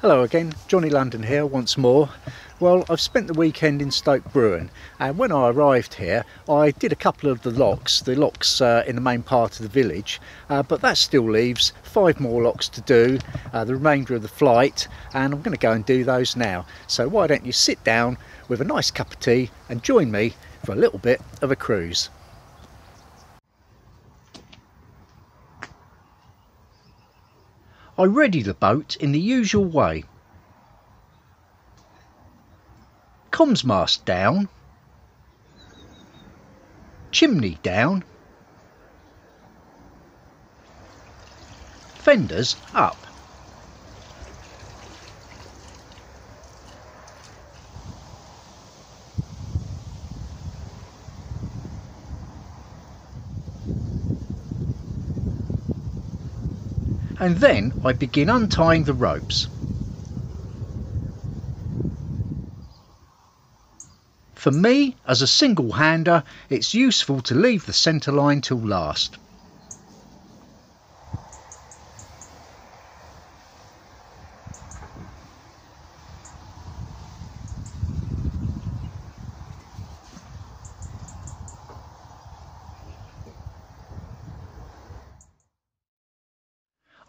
Hello again, Johnny London here once more. Well, I've spent the weekend in Stoke Bruern, and when I arrived here I did a couple of the locks in the main part of the village, but that still leaves 5 more locks to do, the remainder of the flight, and I'm going to go and do those now. So why don't you sit down with a nice cup of tea and join me for a little bit of a cruise. I ready the boat in the usual way. Comms mast down, chimney down, fenders up. And then I begin untying the ropes. For me, as a single-hander, it's useful to leave the centre line till last.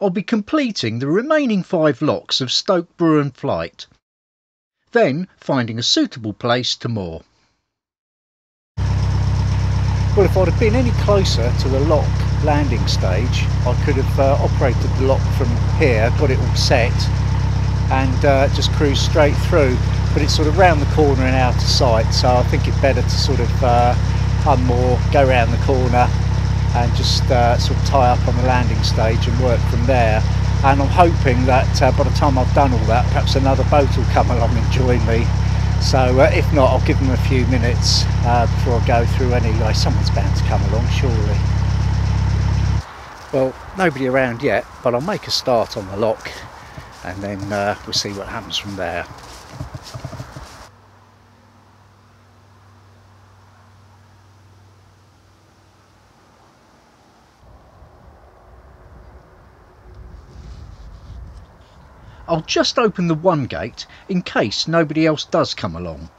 I'll be completing the remaining 5 locks of Stoke Bruern flight, then finding a suitable place to moor. Well, if I'd have been any closer to the lock landing stage, I could have operated the lock from here, got it all set, and just cruised straight through. But it's sort of round the corner and out of sight, so I think it's better to sort of unmoor, go round the corner, and just sort of tie up on the landing stage and work from there. And I'm hoping that by the time I've done all that, perhaps another boat will come along and join me. So if not, I'll give them a few minutes before I go through anyway. Someone's bound to come along, surely. Well, nobody around yet, but I'll make a start on the lock and then we'll see what happens from there. I'll just open the one gate in case nobody else does come along.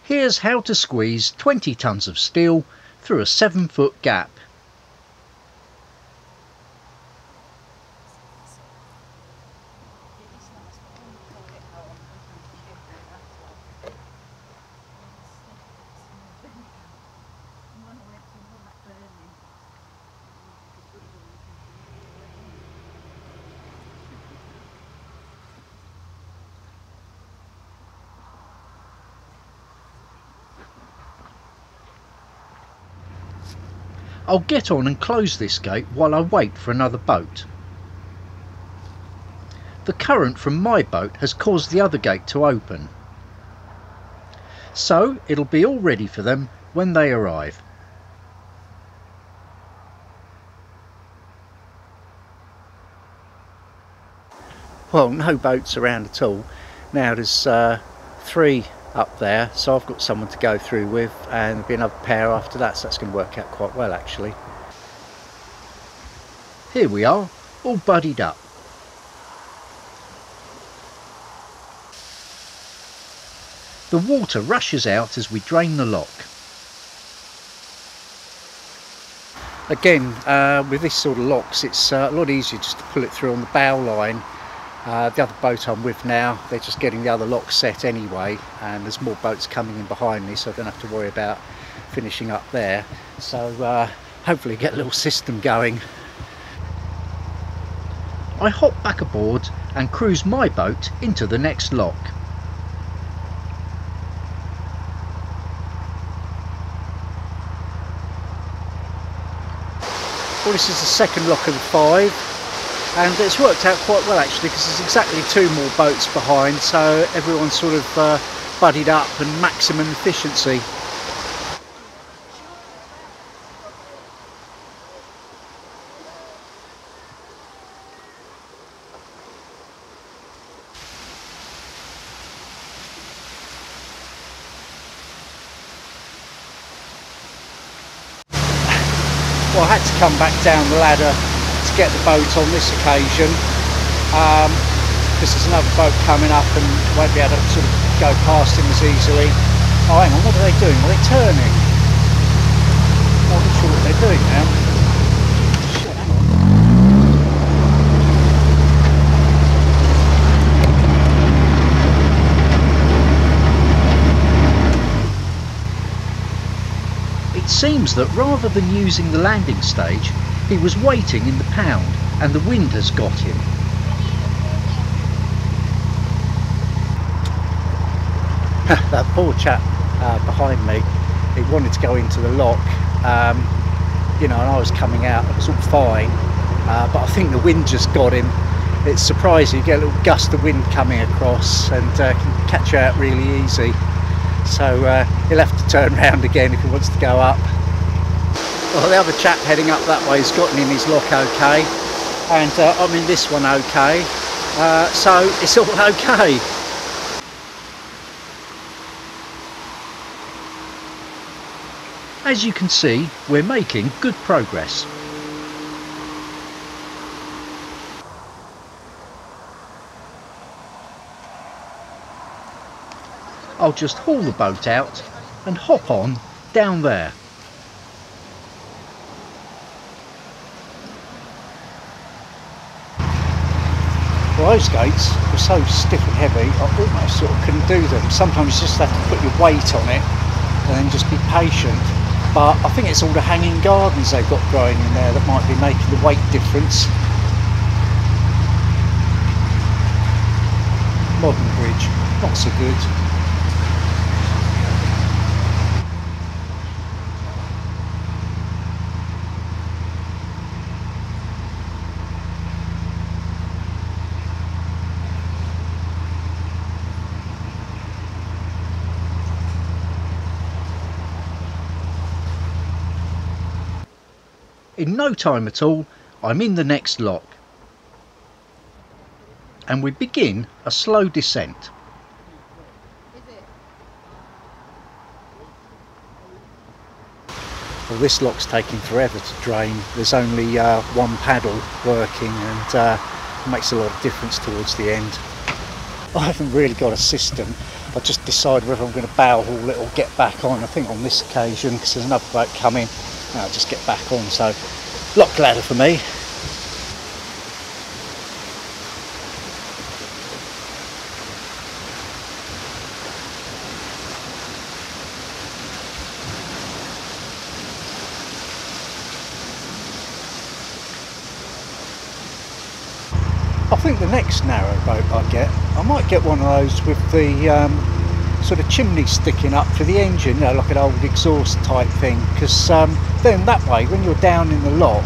Here's how to squeeze 20 tons of steel through a 7-foot gap. I'll get on and close this gate while I wait for another boat. The current from my boat has caused the other gate to open, so it'll be all ready for them when they arrive. Well, no boats around at all. Now there's 3 up there, so I've got someone to go through with, and there'll be another pair after that, so that's going to work out quite well actually. Here we are, all buddied up. The water rushes out as we drain the lock. Again, with this sort of locks, it's a lot easier just to pull it through on the bow line. The other boat I'm with now, they're just getting the other lock set anyway, and there's more boats coming in behind me, so I don't have to worry about finishing up there. So hopefully get a little system going. I hop back aboard and cruise my boat into the next lock. Well, this is the second lock of the 5. And it's worked out quite well actually, because there's exactly 2 more boats behind, so everyone's sort of buddied up and maximum efficiency. Well, I had to come back down the ladder to get the boat on this occasion, because there's another boat coming up and won't be able to sort of go past him as easily. Oh, hang on, what are they doing? Are they turning? I'm not sure what they're doing now. Shit, hang on. It seems that rather than using the landing stage, he was waiting in the pound and the wind has got him. That poor chap behind me, he wanted to go into the lock, you know, and I was coming out, it was all fine, but I think the wind just got him. It's surprising, you get a little gust of wind coming across and can catch you out really easy. So he'll have to turn around again if he wants to go up. Well, the other chap heading up that way has gotten in his lock okay, and I'm in this one okay, so it's all okay. As you can see, we're making good progress. I'll just haul the boat out and hop on down there. Well, those gates were so stiff and heavy, I almost sort of couldn't do them. Sometimes you just have to put your weight on it and then just be patient. But I think it's all the hanging gardens they've got growing in there that might be making the weight difference. Modern bridge, not so good. In no time at all, I'm in the next lock, and we begin a slow descent. Well, this lock's taking forever to drain. There's only one paddle working, and it makes a lot of difference towards the end. I haven't really got a system. I just decide whether I'm going to bow haul it or get back on. I think on this occasion, because there's another boat coming, I'll just get back on. So lock ladder for me. I think the next narrowboat I might get one of those with the sort of chimney sticking up for the engine, you know, like an old exhaust type thing, because then that way when you're down in the lock,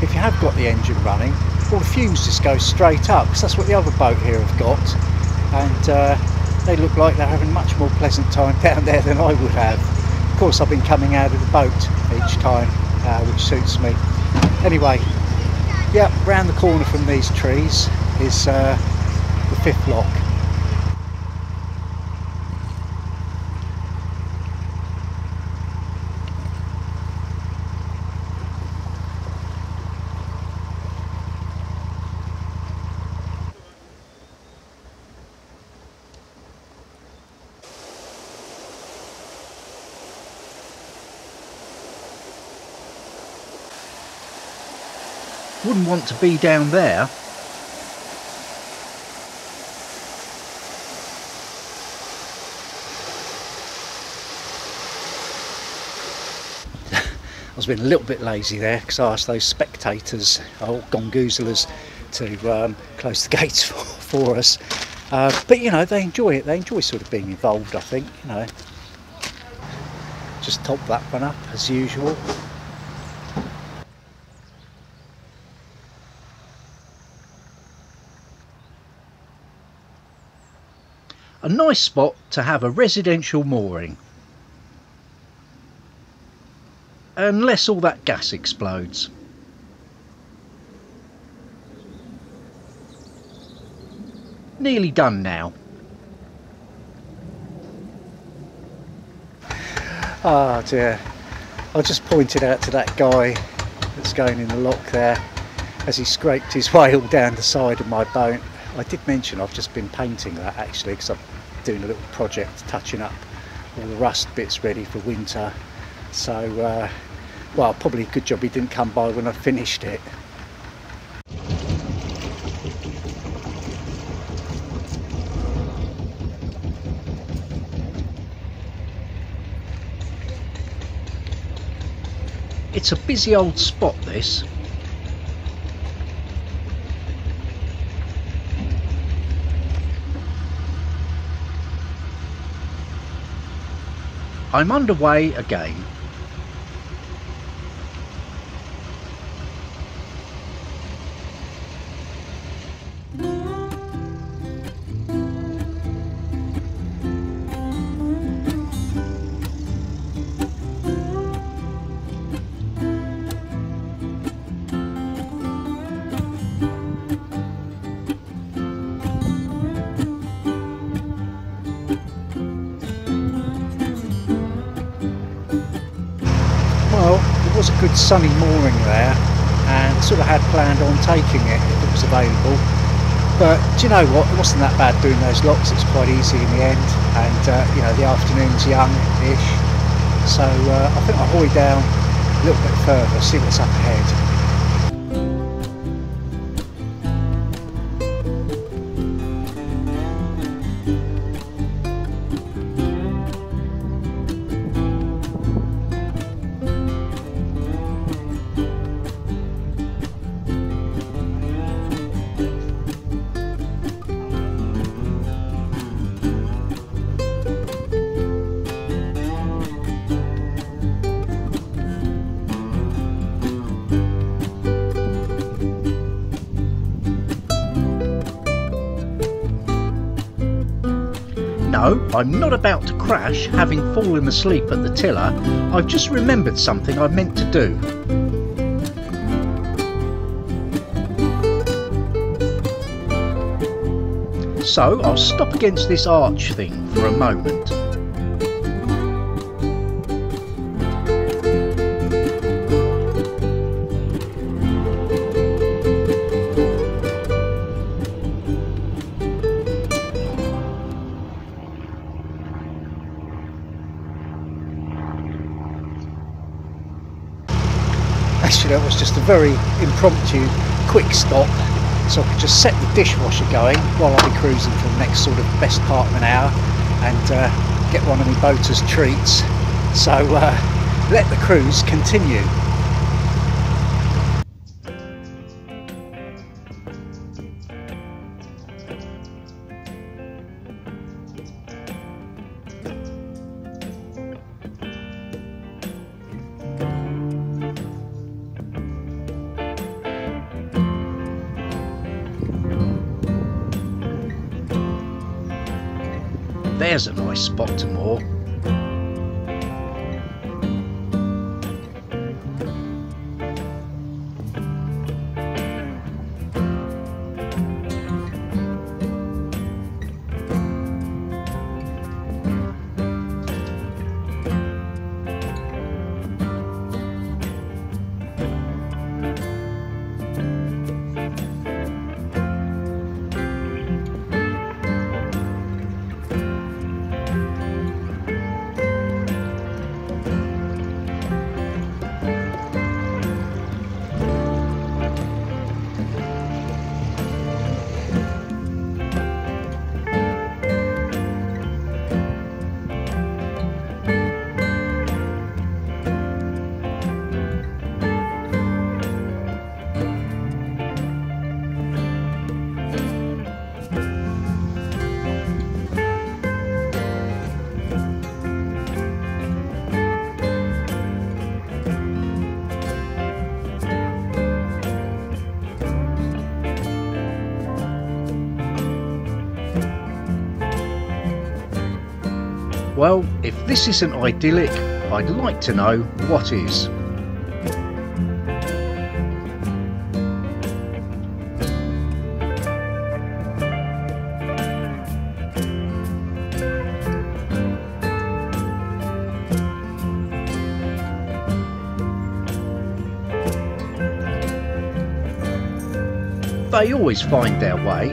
if you have got the engine running, all the fumes just go straight up, because that's what the other boat here have got, and they look like they're having a much more pleasant time down there than I would have. Of course, I've been coming out of the boat each time, which suits me. Anyway, yeah, round the corner from these trees is the fifth lock. Wouldn't want to be down there. I was being a little bit lazy there because I asked those spectators, old gongoozlers, to close the gates for us. But you know, they enjoy it. They enjoy sort of being involved, I think. You know, just top that one up as usual. A nice spot to have a residential mooring. Unless all that gas explodes. Nearly done now. Oh dear. I just pointed out to that guy that's going in the lock there as he scraped his way all down the side of my boat. I did mention I've just been painting that actually, because I'm doing a little project touching up all the rust bits ready for winter. So well, probably a good job he didn't come by when I finished it. It's a busy old spot, this. I'm underway again. Well, it was a good sunny mooring there, and sort of had planned on taking it if it was available. But do you know what? It wasn't that bad doing those locks. It's quite easy in the end, and you know, the afternoon's young-ish. So I think I'll hoy down a little bit further, see what's up ahead. No, I'm not about to crash, having fallen asleep at the tiller. I've just remembered something I meant to do. So I'll stop against this arch thing for a moment. Actually, that was just a very impromptu, quick stop, so I could just set the dishwasher going while I'll be cruising for the next sort of best part of an hour, and get one of my boaters' treats. So let the cruise continue. There's a nice spot to moor. Well, if this isn't idyllic, I'd like to know what is. they always find their way.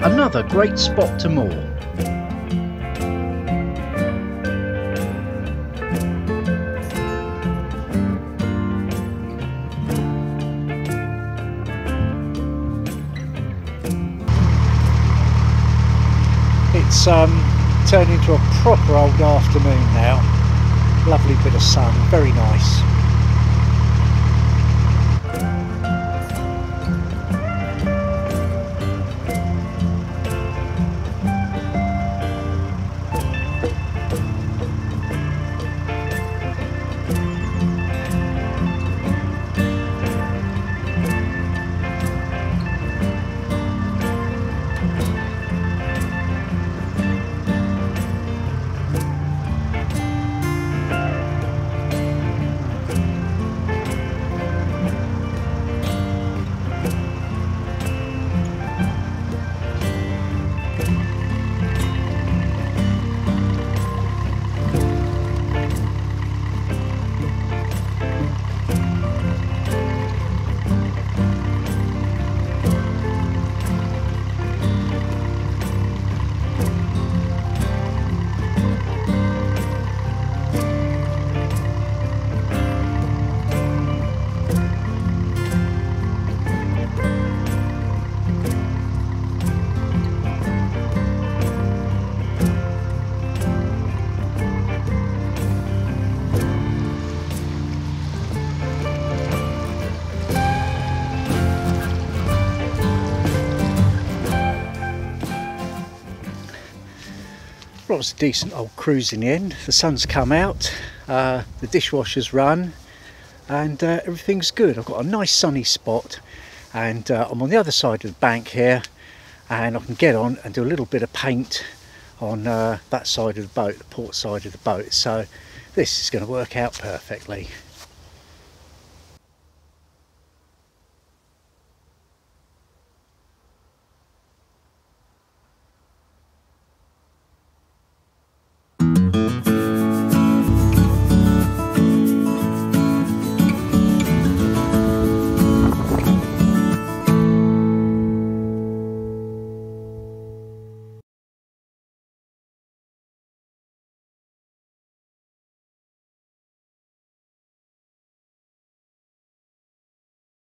Another great spot to moor. It's turned into a proper old afternoon now. Lovely bit of sun, very nice. Well, it was a decent old cruise in the end. The sun's come out, the dishwasher's run, and everything's good. I've got a nice sunny spot, and I'm on the other side of the bank here, and I can get on and do a little bit of paint on that side of the boat, the port side of the boat. So this is going to work out perfectly.